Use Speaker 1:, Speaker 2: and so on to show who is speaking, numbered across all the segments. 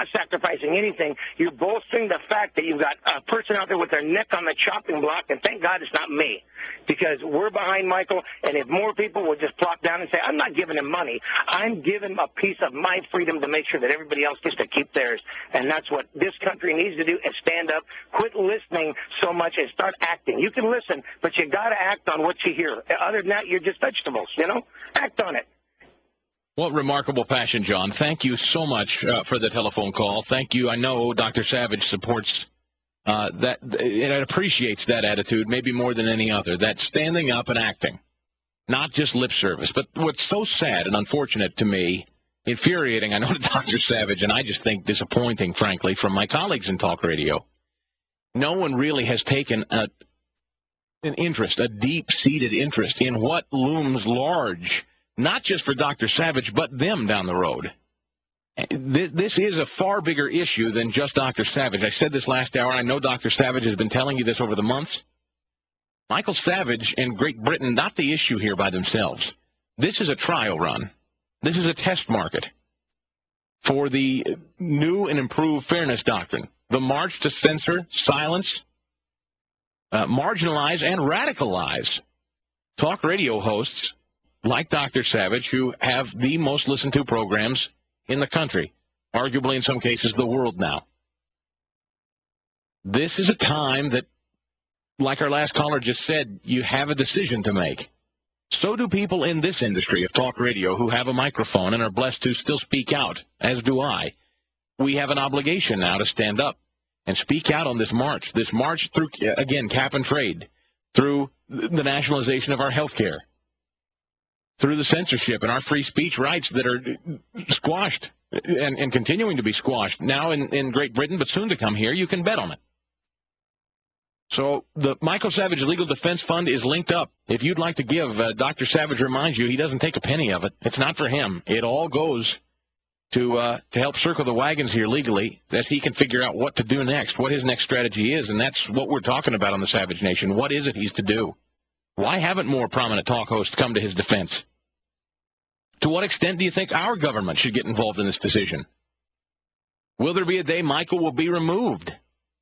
Speaker 1: not sacrificing anything. You're bolstering the fact that you've got a person out there with their neck on the chopping block, and thank God it's not me, because we're behind Michael, and if more people would just plop down and say, I'm not giving him money, I'm giving him a piece of my freedom to make sure that everybody else gets to keep theirs. And that's what this country needs to do, is stand up, quit listening so much, and start acting. You can listen, but you got to act on what you hear. Other than that, you're just vegetables, you know? Act on it.
Speaker 2: What remarkable passion, John. Thank you so much for the telephone call. Thank you. I know Dr. Savage supports that, and appreciates that attitude maybe more than any other, that standing up and acting, not just lip service. But what's so sad and unfortunate to me, infuriating, I know, to Dr. Savage, and I just think disappointing, frankly, from my colleagues in talk radio, no one really has taken an interest, a deep-seated interest in what looms large, not just for Dr. Savage, but them down the road. This is a far bigger issue than just Dr. Savage. I said this last hour. I know Dr. Savage has been telling you this over the months. Michael Savage and Great Britain, not the issue here by themselves. This is a trial run. This is a test market for the new and improved fairness doctrine, the march to censor, silence, marginalize, and radicalize talk radio hosts like Dr. Savage, who have the most listened to programs in the country, arguably in some cases the world now. This is a time that, like our last caller just said, you have a decision to make. So do people in this industry of talk radio who have a microphone and are blessed to still speak out, as do I. We have an obligation now to stand up and speak out on this march through, again, cap and trade, through the nationalization of our health care, through the censorship and our free speech rights that are squashed and continuing to be squashed now in Great Britain, but soon to come here. You can bet on it. So the Michael Savage Legal Defense Fund is linked up. If you'd like to give, Dr. Savage reminds you he doesn't take a penny of it. It's not for him. It all goes to help circle the wagons here legally as he can figure out what to do next, what his next strategy is, and that's what we're talking about on the Savage Nation. What is it he's to do? Why haven't more prominent talk hosts come to his defense? To what extent do you think our government should get involved in this decision? Will there be a day Michael will be removed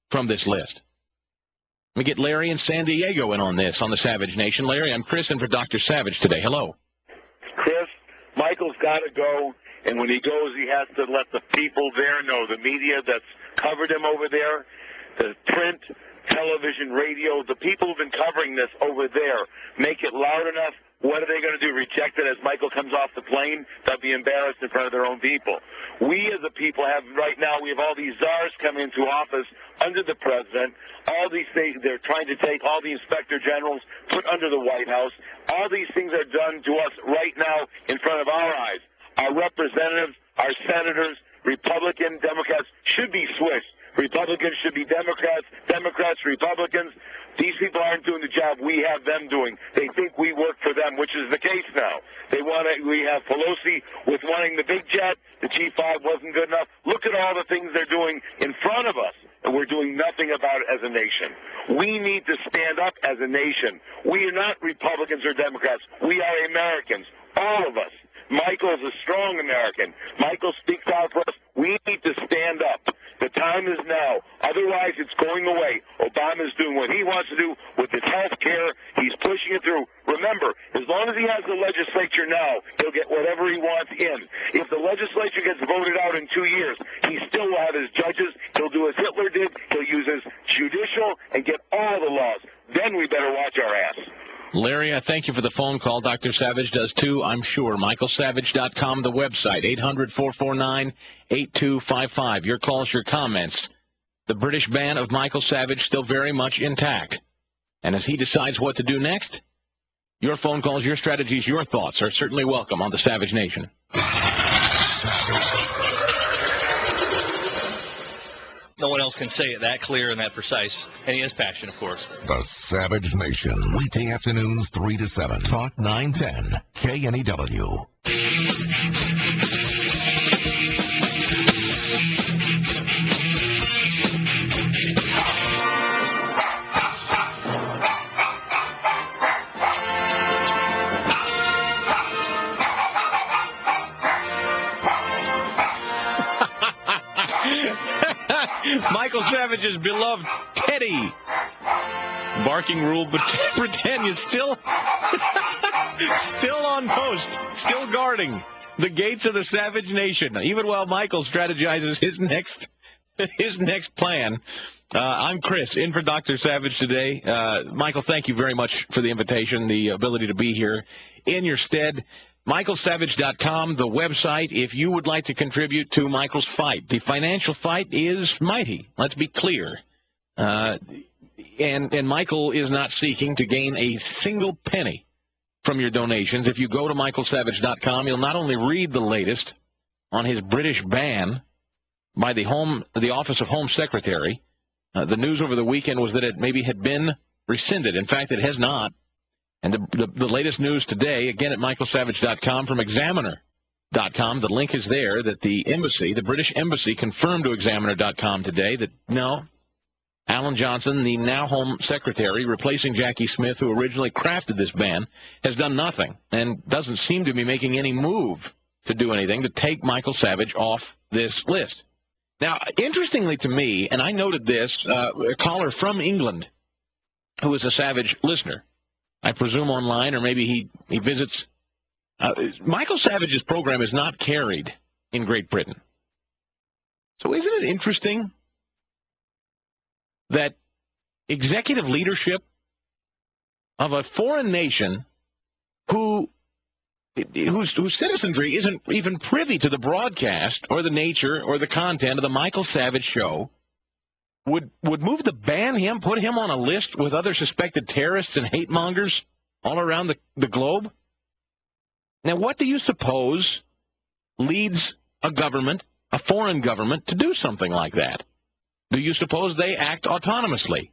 Speaker 2: from this list? Let me get Larry in San Diego in on this, on the Savage Nation. Larry, I'm Chris, and for Dr. Savage today. Hello.
Speaker 3: Chris, Michael's got to go, and when he goes, he has to let the people there know, the media that's covered him over there, the print, television, radio, the people who've been covering this over there, make it loud enough. What are they going to do, reject it as Michael comes off the plane? They'll be embarrassed in front of their own people. We as a people have, right now, we have all these czars coming into office under the president. All these things, they're trying to take all the inspector generals, put under the White House. All these things are done to us right now in front of our eyes. Our representatives, our senators, Republican, Democrats should be switched. Republicans should be Democrats, Democrats, Republicans. These people aren't doing the job we have them doing. They think we work for them, which is the case now. We have Pelosi with wanting the big jet. The G5 wasn't good enough. Look at all the things they're doing in front of us, and we're doing nothing about it as a nation. We need to stand up as a nation. We are not Republicans or Democrats. We are Americans, all of us. Michael is a strong American. Michael speaks out for us. We need to stand up. The time is now. Otherwise, it's going away. Obama's doing what he wants to do with his health care. He's pushing it through. Remember, as long as he has the legislature now, he'll get whatever he wants in. If the legislature gets voted out in 2 years, he still will have his judges. He'll do as Hitler did. He'll use his judicial and get all the laws. Then we better watch our ass.
Speaker 2: Larry, I thank you for the phone call. Dr. Savage does too, I'm sure. MichaelSavage.com, the website, 800-449-8255. Your calls, your comments. The British ban of Michael Savage still very much intact. And as he decides what to do next, your phone calls, your strategies, your thoughts are certainly welcome on the Savage Nation.
Speaker 4: No one else can say it that clear and that precise. And he has passion, of course.
Speaker 5: The Savage Nation, weekday afternoons 3 to 7. Talk 910, KNEW.
Speaker 2: Michael Savage's beloved Teddy. Barking rule, but Britannia's still on post, still guarding the gates of the Savage Nation, even while Michael strategizes his next plan. I'm Chris, in for Dr. Savage today. Michael, thank you very much for the invitation, the ability to be here in your stead. MichaelSavage.com, the website, if you would like to contribute to Michael's fight. The financial fight is mighty, let's be clear. And Michael is not seeking to gain a single penny from your donations. If you go to MichaelSavage.com, you'll not only read the latest on his British ban by the Office of Home Secretary. The news over the weekend was that it maybe had been rescinded. In fact, it has not. And the latest news today, again at MichaelSavage.com from Examiner.com, the link is there, that the British Embassy, confirmed to Examiner.com today that no, Alan Johnson, the now Home Secretary, replacing Jackie Smith, who originally crafted this ban, has done nothing and doesn't seem to be making any move to do anything to take Michael Savage off this list. Now, interestingly to me, and I noted this, a caller from England who is a Savage listener, I presume online, or maybe he visits. Michael Savage's program is not carried in Great Britain. So isn't it interesting that executive leadership of a foreign nation whose citizenry isn't even privy to the broadcast or the nature or the content of the Michael Savage show would move to ban him, put him on a list with other suspected terrorists and hate mongers all around the globe? Now, what do you suppose leads a government, a foreign government, to do something like that? Do you suppose they act autonomously?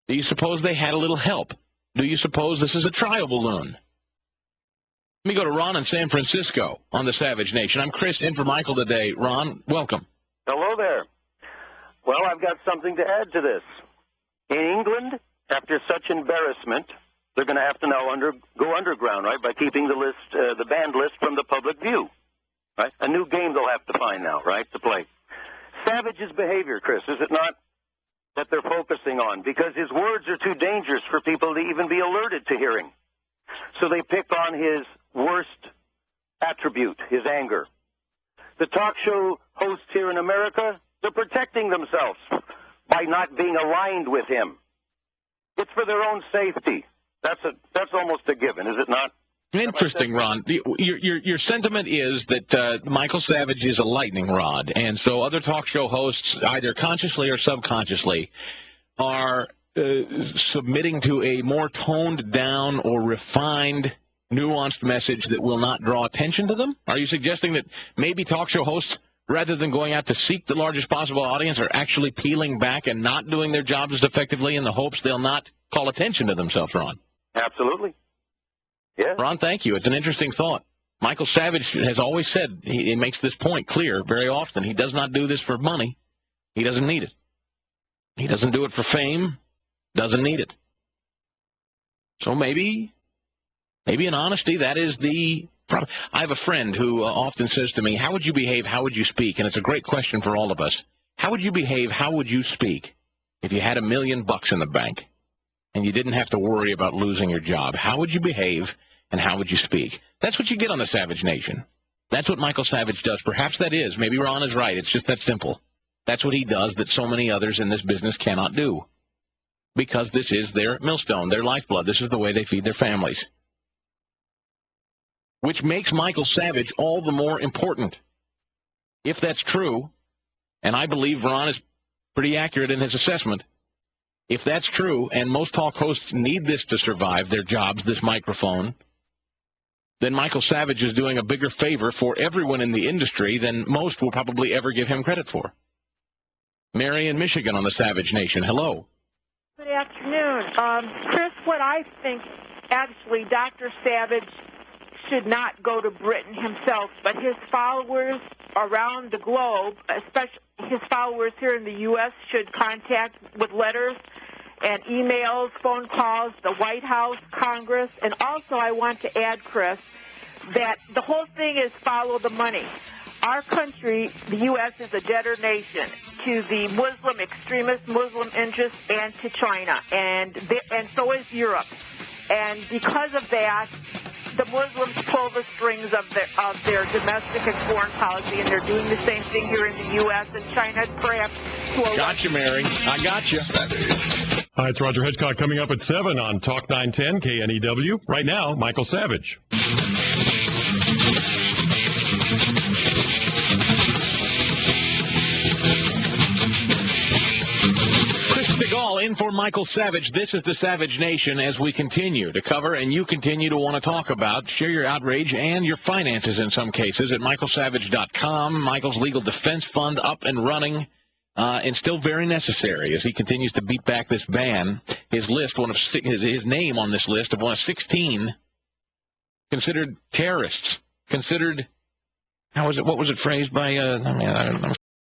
Speaker 2: Do you suppose they had a little help? Do you suppose this is a trial balloon? Let me go to Ron in San Francisco on the Savage Nation. I'm Chris, in for Michael today. Ron, welcome.
Speaker 6: Hello there. Well, I've got something to add to this. In England, after such embarrassment, they're going to have to now go underground, right, by keeping the list, the banned list from the public view, right? A new game they'll have to find now, right, to play. Savage's behavior, Chris, is it not, that they're focusing on? Because his words are too dangerous for people to even be alerted to hearing. So they pick on his worst attribute, his anger. The talk show hosts here in America, they're protecting themselves by not being aligned with him. It's for their own safety. That's almost a given, is it not?
Speaker 2: Interesting, Ron. Your sentiment is that Michael Savage is a lightning rod, and so other talk show hosts, either consciously or subconsciously, are submitting to a more toned down or refined, nuanced message that will not draw attention to them? Are you suggesting that maybe talk show hosts, rather than going out to seek the largest possible audience, are actually peeling back and not doing their jobs as effectively in the hopes they'll not call attention to themselves, Ron?
Speaker 6: Absolutely. Yeah.
Speaker 2: Ron, thank you. It's an interesting thought. Michael Savage has always said, he makes this point clear very often, he does not do this for money. He doesn't need it. He doesn't do it for fame. Doesn't need it. So maybe in honesty, that is the problem. I have a friend who often says to me, how would you behave, how would you speak? And it's a great question for all of us. How would you behave, how would you speak if you had $1 million in the bank and you didn't have to worry about losing your job? How would you behave and how would you speak? That's what you get on the Savage Nation. That's what Michael Savage does. Perhaps that is. Maybe Ron is right. It's just that simple. That's what he does that so many others in this business cannot do. Because this is their millstone, their lifeblood. This is the way they feed their families. Which makes Michael Savage all the more important. If that's true, and I believe Ron is pretty accurate in his assessment, if that's true, and most talk hosts need this to survive their jobs, this microphone, then Michael Savage is doing a bigger favor for everyone in the industry than most will probably ever give him credit for. Mary in Michigan on the Savage Nation. Hello.
Speaker 7: Good afternoon. Chris, what I think, actually, Dr. Savage should not go to Britain himself, but his followers around the globe, especially his followers here in the U.S., should contact with letters and emails, phone calls, the White House, Congress. And also I want to add, Chris, that the whole thing is follow the money. our country, the U.S., is a debtor nation to the Muslim extremist Muslim interests and to China, and so is Europe. And because of that, the Muslims pull the strings of their domestic and foreign policy, and they're doing the same thing here in the U.S. and China, perhaps.
Speaker 2: Gotcha, Mary. I got you.
Speaker 8: Hi, it's Roger Hitchcock coming up at 7 on Talk 910 KNEW. Right now, Michael Savage.
Speaker 2: Stigall in for Michael Savage. This is the Savage Nation as we continue to cover and you continue to want to talk about. Share your outrage and your finances in some cases at michaelsavage.com. Michael's Legal Defense Fund up and running and still very necessary as he continues to beat back this ban. His list, his name on this list of one of 16 considered terrorists, considered. What was it phrased by? I'm